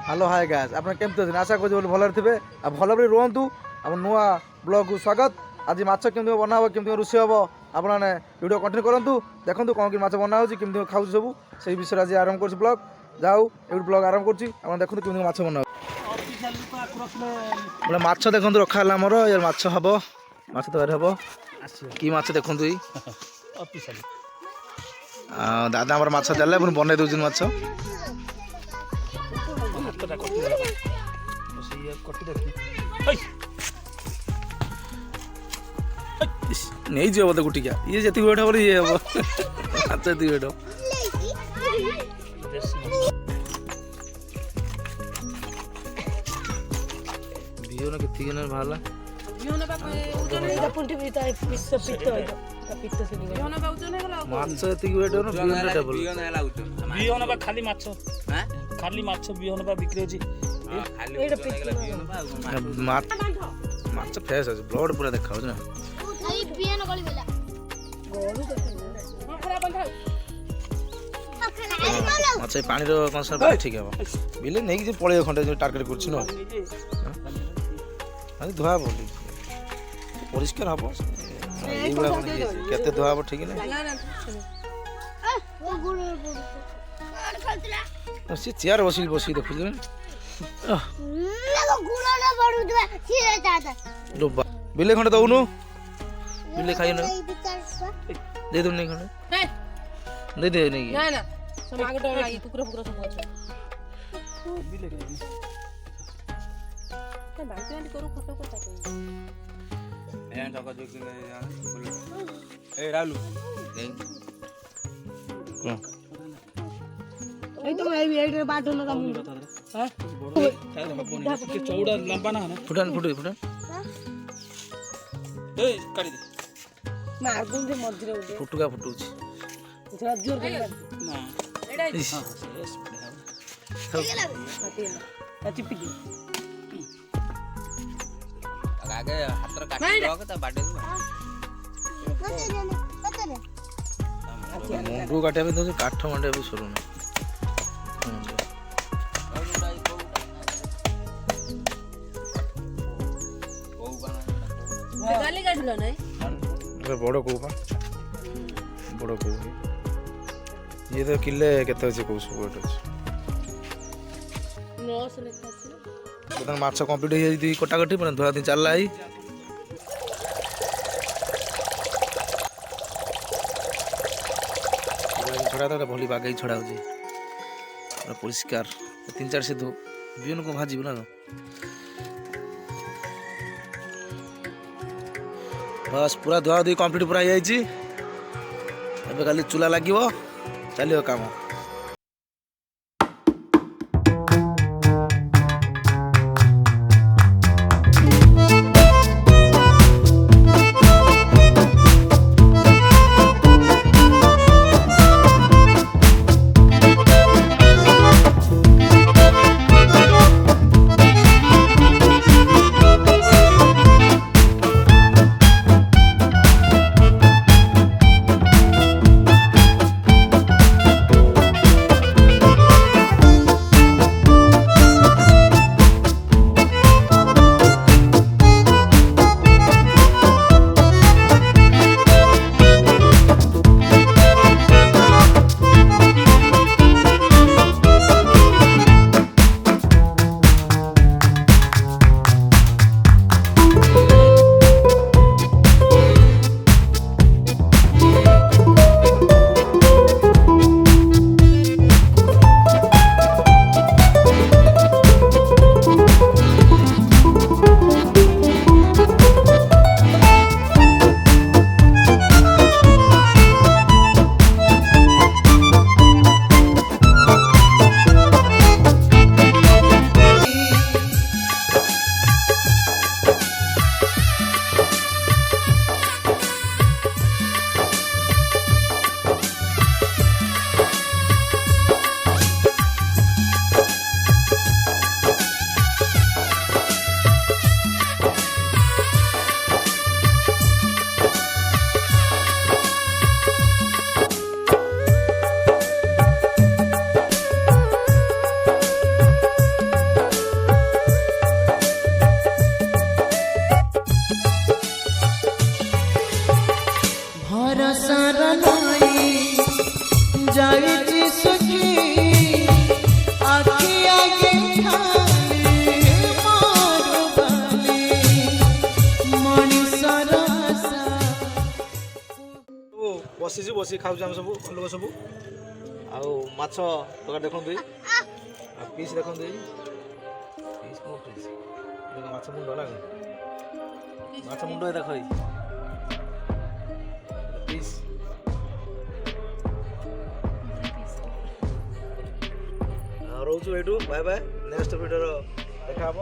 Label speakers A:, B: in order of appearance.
A: Hello hi guys आप केमती अच्छे आशा करूँ भलरे थे आ भल रुहतु आम नुआ ब्लॉग को स्वागत। आज माछ केमती बना हम केमती रोषे हम आपने वीडियो कंटिन्यू करूँ देखूँ कौन कि माछ बना केमती खाऊ सब से विषय आज आरंभ कर ब्लॉग जाऊ ये ब्लॉग आरंभ कर देखते केमती माछ बना बोले माछ देखो रखा है आमर ये माछ हम माछ तैयारी हम कि माछ देखु दादा आम माछ देले बन दूसरी माछ नहीं जी बोलते गुटिका ये जी वेट हम ये हम अच्छा ये वेट बिहन के बाहर माछ एति वेट बिहन
B: खाली माछ खाली माछ बिहन बिक्री अछि
A: माछ फ्रेश अछि ब्लड पूरा देखा ना माछ पानी कनसर ठीक है बिले नहीं कि पड़े खंडे टार्गेट कर धुआ बोली परिष्कार हम केते धुआ हम ठीक ना सी चेयर बसी बसी देखु बिले खंडे दौनु बिले खाई ना दे दो नहीं खंडे दे दे नहीं
C: ना ना सब आगे तो लागी कुकुर फुकुर सब अच्छा
B: बिले
C: के बात वाली करू फोटो को ताको
D: ए टका जो के ए रालू
A: कौन
C: ए तो मैं भी एडर बाटो ना काम हां
B: के चौड़ा लंबा ना
A: फुटन फुटे फुटन
B: ए काटी दे
C: मार दूं जे मर्जी रे
A: फुटुका फुटुच
C: जरा जोर कर
B: ना
C: एडा
B: हां
C: चिपी दे
D: आगे हाथ काटी दो के त बाडे
A: मुंडू काटे भी तो काठ मंडे भी शुरू ना
C: गाली काटलो नहीं
A: बड़ कोपा बड़ को ये तो किले केते अछि को सब वेट अछि
C: 900 लेखा अछि
A: तो माछ कंप्लीट हो जाई कटा कटी पर धुआ दिन चलला आई छड़ा तो भली बागई छड़ा हो जी परिष्कार 3-4 से धो बियन को भाजी बना बस पूरा धुआ धुई कंप्लीट पूरा हो जाई एबे खाली चूल्हा लागिवो चलियो काम।
E: सखी आखि आगे ठाने मारो बाले मଣିଷର ଆଶା
A: ସବୁ ବସିଛୁ ବସିକି ଖାଉଛୁ ଆମେ ସବୁ ଲୋକ ସବୁ ଆଉ ମାଛ ତରକାରୀ ଦେଖନ୍ତୁ ଆଉ ପିସ୍ ଦେଖନ୍ତୁ ପିସ୍ ମୋ ପିସ୍ ଦେଖ ମାଛ ମୁଣ୍ଡ ହେଲା ମାଛ ମୁଣ୍ଡ ଦେଖ ପିସ୍ ଆଉ ରହୁଛୁ ଏଇଠୁ ବାଏ ବାଏ ନେକ୍ସଟ ଭିଡ଼ିଓର ଦେଖା ହବ।